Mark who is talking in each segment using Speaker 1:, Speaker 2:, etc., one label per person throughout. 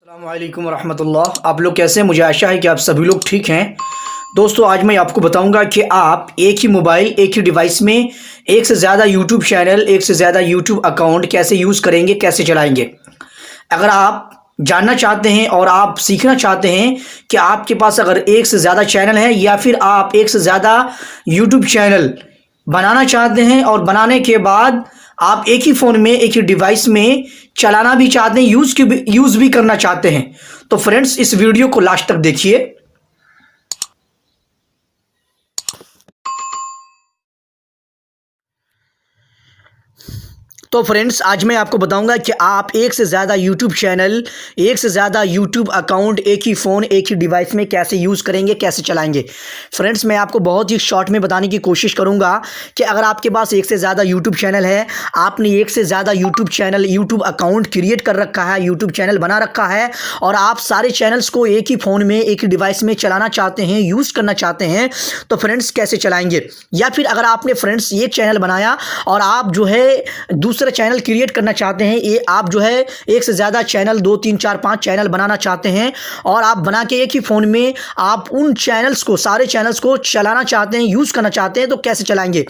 Speaker 1: अस्सलामुअलैकुम रहमतुल्लाह। आप लोग कैसे हैं? मुझे आशा है कि आप सभी लोग ठीक हैं। दोस्तों, आज मैं आपको बताऊंगा कि आप एक ही मोबाइल, एक ही डिवाइस में एक से ज़्यादा यूट्यूब चैनल, एक से ज़्यादा यूट्यूब अकाउंट कैसे यूज़ करेंगे, कैसे चलाएंगे। अगर आप जानना चाहते हैं और आप सीखना चाहते हैं कि आपके पास अगर एक से ज़्यादा चैनल है या फिर आप एक से ज़्यादा यूट्यूब चैनल बनाना चाहते हैं और बनाने के बाद आप एक ही फ़ोन में, एक ही डिवाइस में चलाना भी चाहते हैं, यूज़ भी करना चाहते हैं, तो फ्रेंड्स इस वीडियो को लास्ट तक देखिए। तो फ्रेंड्स, आज मैं आपको बताऊंगा कि आप एक से ज़्यादा यूट्यूब चैनल, एक से ज़्यादा यूट्यूब अकाउंट एक ही फ़ोन, एक ही डिवाइस में कैसे यूज़ करेंगे, कैसे चलाएंगे। फ्रेंड्स, मैं आपको बहुत ही शॉर्ट में बताने की कोशिश करूंगा कि अगर आपके पास एक से ज़्यादा यूट्यूब चैनल है, आपने एक से ज़्यादा YouTube channel, YouTube account create कर रखा है, यूट्यूब चैनल बना रखा है और आप सारे चैनल्स को एक ही फ़ोन में, एक ही डिवाइस में चलाना चाहते हैं, यूज़ करना चाहते हैं, तो फ्रेंड्स कैसे चलाएंगे। या फिर अगर आपने फ्रेंड्स एक चैनल बनाया और आप जो है दूसरा चैनल क्रिएट करना चाहते हैं, ये आप जो है एक से ज़्यादा चैनल, 2 3 4 5 चैनल बनाना चाहते हैं और आप बना के एक ही फ़ोन में आप उन चैनल्स को, सारे चैनल्स को चलाना चाहते हैं, यूज़ करना चाहते हैं, तो कैसे चलाएंगे।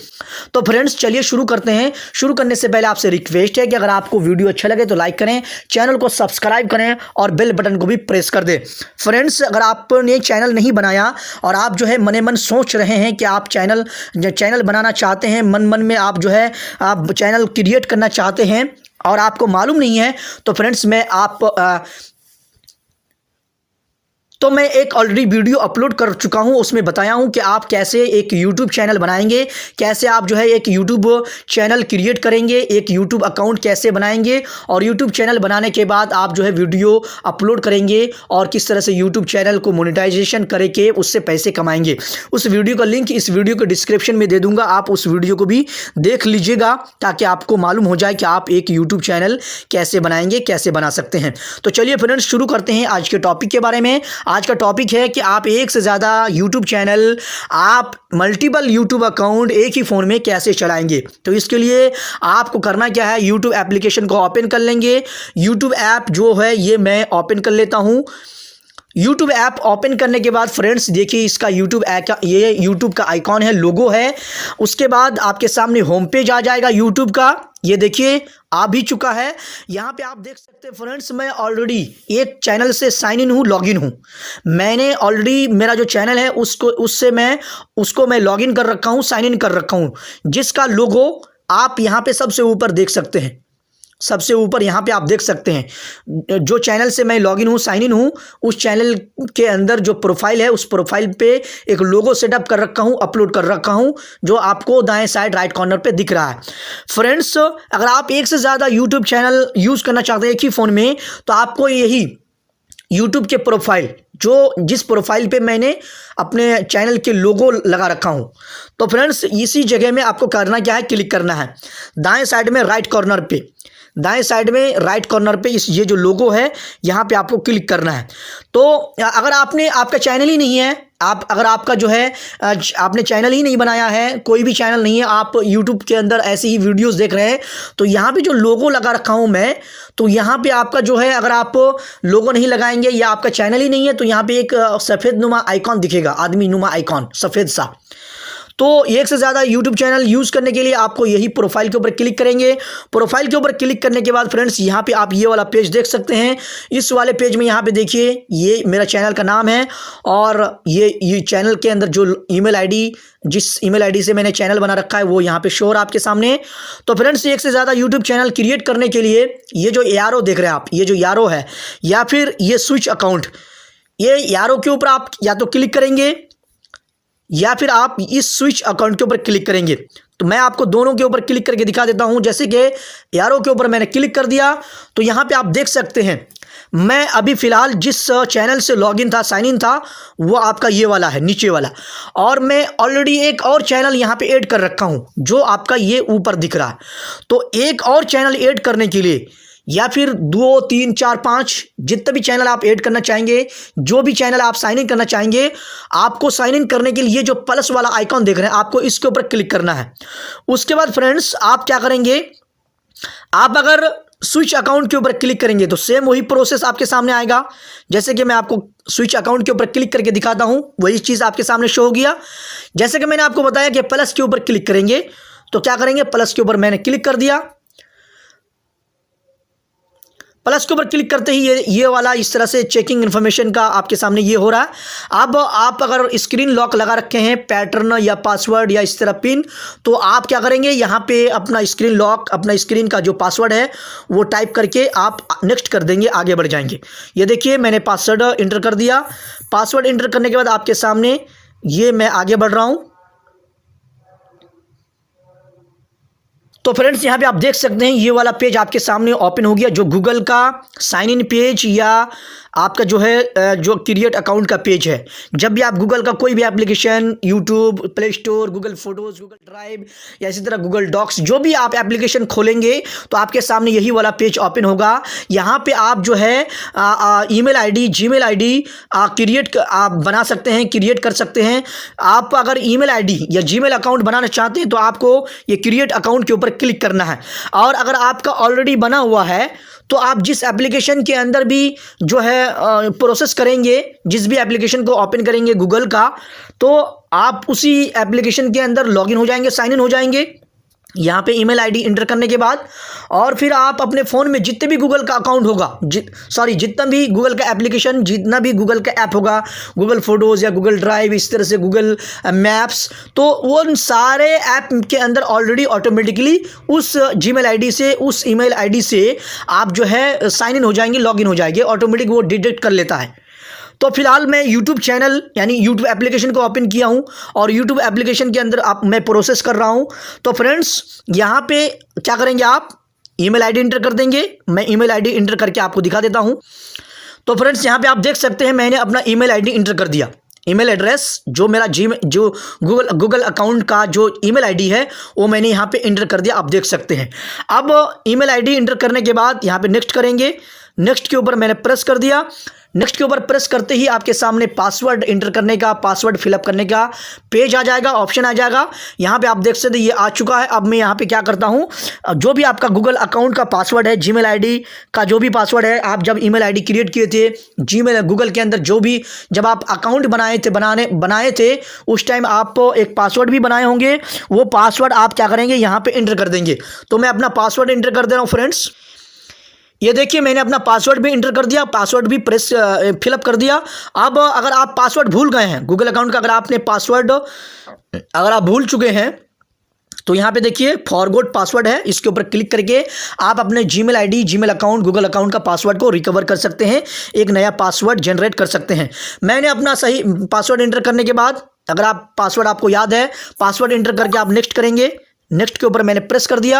Speaker 1: तो फ्रेंड्स चलिए शुरू करते हैं। शुरू करने से पहले आपसे रिक्वेस्ट है कि अगर आपको वीडियो अच्छा लगे तो लाइक करें, चैनल को सब्सक्राइब करें और बेल बटन को भी प्रेस कर दें। फ्रेंड्स, अगर आपने चैनल नहीं बनाया और आप जो है मने मन सोच रहे हैं कि आप चैनल बनाना चाहते हैं, मन में आप जो है आप चैनल क्रिएट करना चाहते हैं और आपको मालूम नहीं है, तो फ्रेंड्स मैं एक ऑलरेडी वीडियो अपलोड कर चुका हूं, उसमें बताया हूं कि आप कैसे एक यूट्यूब चैनल बनाएंगे, कैसे आप जो है एक यूट्यूब चैनल क्रिएट करेंगे, एक यूट्यूब अकाउंट कैसे बनाएंगे और यूट्यूब चैनल बनाने के बाद आप जो है वीडियो अपलोड करेंगे और किस तरह से यूट्यूब चैनल को मोनेटाइजेशन करके उससे पैसे कमाएंगे। उस वीडियो का लिंक इस वीडियो के डिस्क्रिप्शन में दे दूंगा, आप उस वीडियो को भी देख लीजिएगा ताकि आपको मालूम हो जाए कि आप एक यूट्यूब चैनल कैसे बनाएंगे, कैसे बना सकते हैं। तो चलिए फ्रेंड्स शुरू करते हैं आज के टॉपिक के बारे में। आज का टॉपिक है कि आप एक से ज़्यादा यूट्यूब चैनल, आप मल्टीपल यूट्यूब अकाउंट एक ही फ़ोन में कैसे चलाएंगे। तो इसके लिए आपको करना क्या है, यूट्यूब एप्लीकेशन को ओपन कर लेंगे। यूट्यूब ऐप जो है ये मैं ओपन कर लेता हूँ। यूट्यूब ऐप ओपन करने के बाद फ्रेंड्स देखिए इसका यूट्यूब ऐप का, ये यूट्यूब का आइकॉन है, लोगो है। उसके बाद आपके सामने होम पेज आ जाएगा यूट्यूब का। ये देखिए आ भी चुका है। यहाँ पे आप देख सकते हैं फ्रेंड्स, मैं ऑलरेडी एक चैनल से साइन इन हूँ, लॉगिन हूँ। मैंने ऑलरेडी मेरा जो चैनल है उसको मैं लॉगिन कर रखा हूँ, साइन इन कर रखा हूँ, जिसका लोगो आप यहाँ पे सबसे ऊपर देख सकते हैं। सबसे ऊपर यहाँ पे आप देख सकते हैं जो चैनल से मैं लॉगिन हूँ, साइन इन हूँ, उस चैनल के अंदर जो प्रोफाइल है, उस प्रोफाइल पे एक लोगो सेटअप कर रखा हूँ, अपलोड कर रखा हूँ, जो आपको दाएं साइड राइट कॉर्नर पे दिख रहा है। फ्रेंड्स, अगर आप एक से ज़्यादा यूट्यूब चैनल यूज़ करना चाहते हैं एक ही फ़ोन में, तो आपको यही यूट्यूब के प्रोफाइल, जिस प्रोफाइल पे मैंने अपने चैनल के लोगो लगा रखा हूं, तो फ्रेंड्स इसी जगह में आपको करना क्या है, क्लिक करना है। दाएं साइड में राइट कॉर्नर पे ये जो लोगो है यहाँ पे आपको क्लिक करना है। तो अगर आपका चैनल ही नहीं है, अगर आपका जो है आपने चैनल ही नहीं बनाया है, कोई भी चैनल नहीं है, आप यूट्यूब के अंदर ऐसे ही वीडियोस देख रहे हैं, तो यहाँ पे जो लोगो लगा रखा हूँ मैं, तो यहाँ पे आपका जो है, अगर आप लोगो नहीं लगाएंगे या आपका चैनल ही नहीं है, तो यहाँ पे एक सफ़ेद नुमा आइकॉन दिखेगा, आदमी नुमा आइकॉन सफ़ेद सा। तो एक से ज़्यादा यूट्यूब चैनल यूज़ करने के लिए आपको यही प्रोफाइल के ऊपर क्लिक करेंगे। प्रोफाइल के ऊपर क्लिक करने के बाद फ्रेंड्स यहाँ पे आप ये वाला पेज देख सकते हैं। इस वाले पेज में यहाँ पे देखिए ये मेरा चैनल का नाम है और ये चैनल के अंदर जो ईमेल आईडी, जिस ईमेल आईडी से मैंने चैनल बना रखा है, वो यहाँ पे शो हो रहा है आपके सामने। तो फ्रेंड्स एक से ज़्यादा यूट्यूब चैनल क्रिएट करने के लिए ये जो यारो देख रहे हैं आप, ये जो यारो है या फिर ये स्विच अकाउंट, ये यारो के ऊपर आप या तो क्लिक करेंगे या फिर आप इस स्विच अकाउंट के ऊपर क्लिक करेंगे। तो मैं आपको दोनों के ऊपर क्लिक करके दिखा देता हूं। जैसे कि यारों के ऊपर मैंने क्लिक कर दिया, तो यहां पे आप देख सकते हैं मैं अभी फ़िलहाल जिस चैनल से लॉगिन था, साइन इन था, वो आपका ये वाला है, नीचे वाला। और मैं ऑलरेडी एक और चैनल यहाँ पे ऐड कर रखा हूँ जो आपका ये ऊपर दिख रहा है। तो एक और चैनल ऐड करने के लिए या फिर 2 3 4 5 जितने भी चैनल आप ऐड करना चाहेंगे, जो भी चैनल आप साइन इन करना चाहेंगे, आपको साइन इन करने के लिए जो प्लस वाला आइकॉन देख रहे हैं, आपको इसके ऊपर क्लिक करना है। उसके बाद फ्रेंड्स आप क्या करेंगे, आप अगर स्विच अकाउंट के ऊपर क्लिक करेंगे तो सेम वही प्रोसेस आपके सामने आएगा। जैसे कि मैं आपको स्विच अकाउंट के ऊपर क्लिक करके दिखाता हूं, वही चीज़ आपके सामने शो हो गया। जैसे कि मैंने आपको बताया कि प्लस के ऊपर क्लिक करेंगे तो क्या करेंगे, प्लस के ऊपर मैंने क्लिक कर दिया। प्लस के ऊपर क्लिक करते ही ये वाला इस तरह से चेकिंग इन्फॉर्मेशन का आपके सामने ये हो रहा है। अब आप अगर स्क्रीन लॉक लगा रखे हैं, पैटर्न या पासवर्ड या इस तरह पिन, तो आप क्या करेंगे, यहाँ पे अपना स्क्रीन लॉक, अपना स्क्रीन का जो पासवर्ड है वो टाइप करके आप नेक्स्ट कर देंगे, आगे बढ़ जाएंगे। ये देखिए मैंने पासवर्ड इंटर कर दिया। पासवर्ड इंटर करने के बाद आपके सामने ये मैं आगे बढ़ रहा हूँ। तो फ्रेंड्स यहाँ पे आप देख सकते हैं ये वाला पेज आपके सामने ओपन हो गया, जो गूगल का साइन इन पेज या आपका जो है जो क्रिएट अकाउंट का पेज है। जब भी आप गूगल का कोई भी application, YouTube, play store, Google photos, Google drive या इसी तरह गूगल डॉक्स, जो भी आप एप्लीकेशन खोलेंगे तो आपके सामने यही वाला पेज ओपन होगा। यहाँ पे आप जो है email ID, Gmail ID create आप बना सकते हैं, क्रिएट कर सकते हैं। आप अगर ईमेल आईडी या जीमेल अकाउंट बनाना चाहते हैं तो आपको ये क्रिएट अकाउंट के ऊपर क्लिक करना है। और अगर आपका ऑलरेडी बना हुआ है तो आप जिस एप्लीकेशन के अंदर भी जो है प्रोसेस करेंगे, जिस भी एप्लीकेशन को ओपन करेंगे गूगल का, तो आप उसी एप्लीकेशन के अंदर लॉगिन हो जाएंगे, साइन इन हो जाएंगे। यहाँ पे ईमेल आईडी इंटर करने के बाद और फिर आप अपने फ़ोन में जितने भी गूगल का अकाउंट होगा, जितना भी गूगल का एप्लीकेशन, जितना भी गूगल का ऐप होगा, गूगल फोटोज़ या गूगल ड्राइव, इस तरह से गूगल मैप्स, तो वो सारे ऐप के अंदर ऑलरेडी ऑटोमेटिकली उस जीमेल आईडी से, उस ईमेल आईडी से आप जो है साइन इन हो जाएंगे, लॉगिन हो जाएंगे, ऑटोमेटिक वो डिटेक्ट कर लेता है। तो फिलहाल मैं YouTube चैनल यानी YouTube एप्लीकेशन को ओपन किया हूं और YouTube एप्लीकेशन के अंदर मैं प्रोसेस कर रहा हूं। तो फ्रेंड्स यहाँ पे क्या करेंगे, आप ईमेल आईडी इंटर कर देंगे। मैं ईमेल आईडी इंटर करके आपको दिखा देता हूं। तो फ्रेंड्स यहाँ पे आप देख सकते हैं मैंने अपना ईमेल आईडी इंटर कर दिया। ईमेल एड्रेस जो मेरा जो गूगल अकाउंट का जो ईमेल आईडी है वो मैंने यहाँ पे इंटर कर दिया, आप देख सकते हैं। अब ईमेल आईडी इंटर करने के बाद यहाँ पे नेक्स्ट करेंगे। नेक्स्ट के ऊपर मैंने प्रेस कर दिया। नेक्स्ट के ऊपर प्रेस करते ही आपके सामने पासवर्ड इंटर करने का, पासवर्ड फिलअप करने का पेज आ जाएगा, ऑप्शन आ जाएगा। यहाँ पे आप देख सकते हैं ये आ चुका है। अब मैं यहाँ पे क्या करता हूँ, जो भी आपका गूगल अकाउंट का पासवर्ड है, जीमेल आईडी का जो भी पासवर्ड है, आप जब ईमेल आईडी क्रिएट किए थे जीमेल गूगल के अंदर, जो भी जब आप अकाउंट बनाए थे उस टाइम आप एक पासवर्ड भी बनाए होंगे, वो पासवर्ड आप क्या करेंगे, यहाँ पर इंटर कर देंगे। तो मैं अपना पासवर्ड इंटर कर दे रहा हूँ फ्रेंड्स। ये देखिए मैंने अपना पासवर्ड भी इंटर कर दिया, पासवर्ड भी फिलअप कर दिया। अब अगर आप पासवर्ड भूल गए हैं गूगल अकाउंट का, अगर आपने पासवर्ड अगर आप भूल चुके हैं तो यहाँ पे देखिए फॉरगॉट पासवर्ड है, इसके ऊपर क्लिक करके आप अपने Gmail ID, Gmail account, Google account का पासवर्ड को रिकवर कर सकते हैं, एक नया पासवर्ड जनरेट कर सकते हैं। मैंने अपना सही पासवर्ड इंटर करने के बाद, अगर आप पासवर्ड आपको याद है, पासवर्ड इंटर करके आप नेक्स्ट करेंगे। नेक्स्ट के ऊपर मैंने प्रेस कर दिया।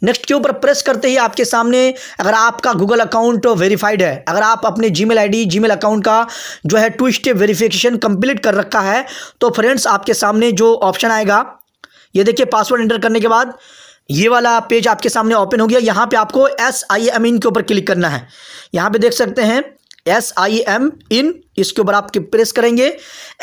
Speaker 1: नेक्स्ट के ऊपर प्रेस करते ही आपके सामने, अगर आपका गूगल अकाउंट वेरीफाइड है, अगर आप अपने जीमेल आईडी, जीमेल अकाउंट का जो है 2 स्टेप वेरिफिकेशन कंप्लीट कर रखा है, तो फ्रेंड्स आपके सामने जो ऑप्शन आएगा, ये देखिए पासवर्ड इंटर करने के बाद ये वाला पेज आपके सामने ओपन हो गया। यहाँ पे आपको SIM इन के ऊपर क्लिक करना है। यहाँ पे देख सकते हैं SIM इन, इसके ऊपर आप प्रेस करेंगे।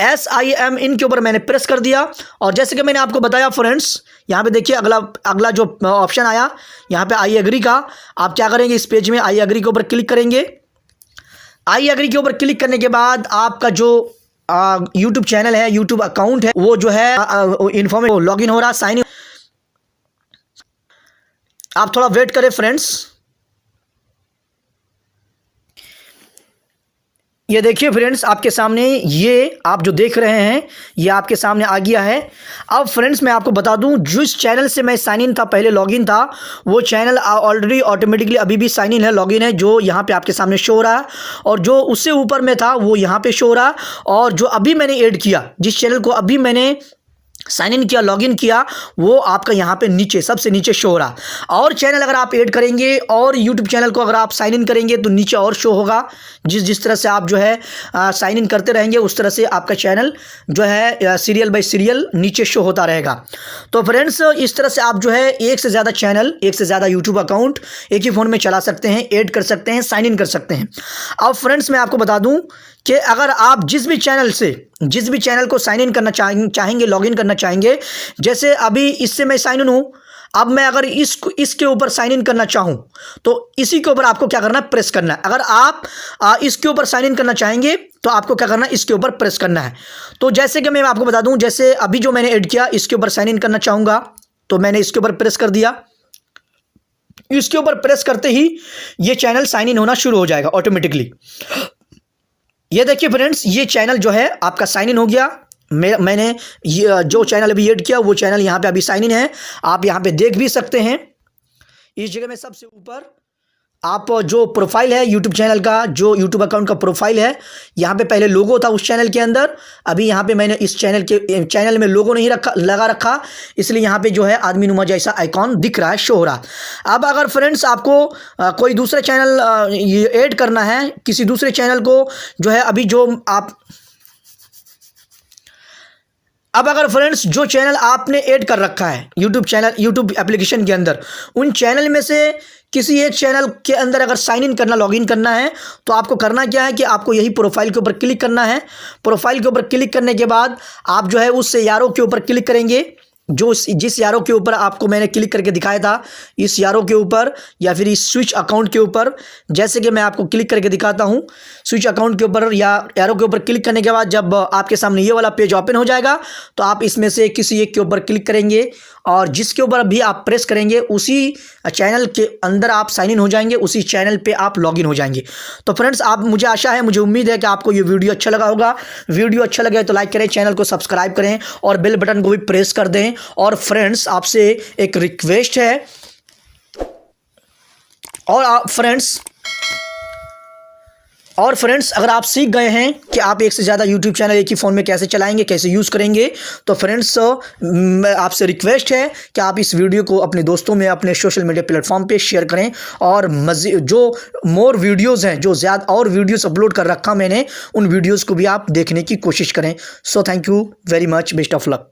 Speaker 1: SIM इन के ऊपर मैंने प्रेस कर दिया और जैसे कि मैंने आपको बताया फ्रेंड्स, यहाँ पे देखिए अगला जो ऑप्शन आया यहाँ पे आई एग्री का, आप क्या करेंगे, इस पेज में आई एग्री के ऊपर क्लिक करेंगे। आई एग्री के ऊपर क्लिक करने के बाद आपका जो यूट्यूब चैनल है, यूट्यूब अकाउंट है, वो जो है इन्फॉर्मेशन लॉगिन हो रहा, साइन इन। आप थोड़ा वेट करें फ्रेंड्स। ये देखिए फ्रेंड्स आपके सामने ये आप जो देख रहे हैं ये आपके सामने आ गया है। अब फ्रेंड्स मैं आपको बता दूं, जिस चैनल से मैं साइन इन था, पहले लॉगिन था, वो चैनल ऑलरेडी ऑटोमेटिकली अभी भी साइन इन है, लॉगिन है, जो यहाँ पे आपके सामने शो हो रहा है। और जो उससे ऊपर में था वो यहाँ पे शो हो रहा है। और जो अभी मैंने ऐड किया, जिस चैनल को अभी मैंने साइन इन किया, लॉगिन किया, वो आपका यहाँ पे नीचे सबसे नीचे शो हो रहा। और चैनल अगर आप ऐड करेंगे और यूट्यूब चैनल को अगर आप साइन इन करेंगे तो नीचे और शो होगा। जिस तरह से आप जो है साइन इन करते रहेंगे उस तरह से आपका चैनल जो है सीरियल बाय सीरियल नीचे शो होता रहेगा। तो फ्रेंड्स इस तरह से आप जो है एक से ज़्यादा चैनल, एक से ज़्यादा यूट्यूब अकाउंट एक ही फ़ोन में चला सकते हैं, ऐड कर सकते हैं, साइन इन कर सकते हैं। अब फ्रेंड्स मैं आपको बता दूँ कि अगर आप जिस भी चैनल को साइन इन करना चाहेंगे, लॉगिन करना चाहेंगे, जैसे अभी इससे मैं साइन इन हूँ, अब मैं अगर इसके ऊपर साइन इन करना चाहूं तो इसी के ऊपर आपको क्या करना है, प्रेस करना है। अगर आप इसके ऊपर साइन इन करना चाहेंगे तो आपको क्या करना है, इसके ऊपर प्रेस करना है। तो जैसे कि मैं आपको बता दूं, जैसे अभी जो मैंने ऐड किया इसके ऊपर साइन इन करना चाहूंगा तो मैंने इसके ऊपर प्रेस कर दिया। इसके ऊपर प्रेस करते ही ये चैनल साइन इन होना शुरू हो जाएगा ऑटोमेटिकली। ये देखिए फ्रेंड्स, ये चैनल जो है आपका साइन इन हो गया। मैंने ये जो चैनल अभी ऐड किया वो चैनल यहाँ पे अभी साइन इन है, आप यहाँ पे देख भी सकते हैं। इस जगह में सबसे ऊपर आप जो प्रोफाइल है यूट्यूब चैनल का, जो यूट्यूब अकाउंट का प्रोफाइल है, यहाँ पे पहले लोगो था उस चैनल के अंदर। अभी यहाँ पे मैंने इस चैनल में लोगो नहीं लगा रखा, इसलिए यहाँ पे जो है आदमी नुमा जैसा आइकॉन दिख रहा है, शो हो रहा। अब अगर फ्रेंड्स आपको कोई दूसरा चैनल ये ऐड करना है, किसी दूसरे चैनल को जो है अभी जो आप अब अगर फ्रेंड्स जो चैनल आपने ऐड कर रखा है यूट्यूब चैनल, यूट्यूब एप्लीकेशन के अंदर, उन चैनल में से किसी एक चैनल के अंदर अगर साइन इन करना, लॉगिन करना है तो आपको करना क्या है कि आपको यही प्रोफाइल के ऊपर क्लिक करना है। प्रोफाइल के ऊपर क्लिक करने के बाद आप जो है उस यारो के ऊपर क्लिक करेंगे, जिस यारो के ऊपर आपको मैंने क्लिक करके दिखाया था, इस यारो के ऊपर या फिर इस स्विच अकाउंट के ऊपर। जैसे कि मैं आपको क्लिक करके दिखाता हूं, स्विच अकाउंट के ऊपर या यारो के ऊपर क्लिक करने के बाद जब आपके सामने ये वाला पेज ओपन हो जाएगा तो आप इसमें से किसी एक के ऊपर क्लिक करेंगे और जिसके ऊपर भी आप प्रेस करेंगे उसी चैनल के अंदर आप साइन इन हो जाएंगे, उसी चैनल पे आप लॉगिन हो जाएंगे। तो फ्रेंड्स आप, मुझे आशा है, मुझे उम्मीद है कि आपको ये वीडियो अच्छा लगा होगा। वीडियो अच्छा लगे तो लाइक करें, चैनल को सब्सक्राइब करें और बेल बटन को भी प्रेस कर दें। और फ्रेंड्स आपसे एक रिक्वेस्ट है, और फ्रेंड्स अगर आप सीख गए हैं कि आप एक से ज़्यादा यूट्यूब चैनल एक ही फ़ोन में कैसे चलाएंगे, कैसे यूज़ करेंगे, तो फ्रेंड्स आपसे रिक्वेस्ट है कि आप इस वीडियो को अपने दोस्तों में, अपने सोशल मीडिया प्लेटफॉर्म पे शेयर करें और जो मोर वीडियोज़ हैं, जो ज़्यादा और वीडियोज़ अपलोड कर रखा मैंने, उन वीडियोज़ को भी आप देखने की कोशिश करें। So thank you very much, best of luck.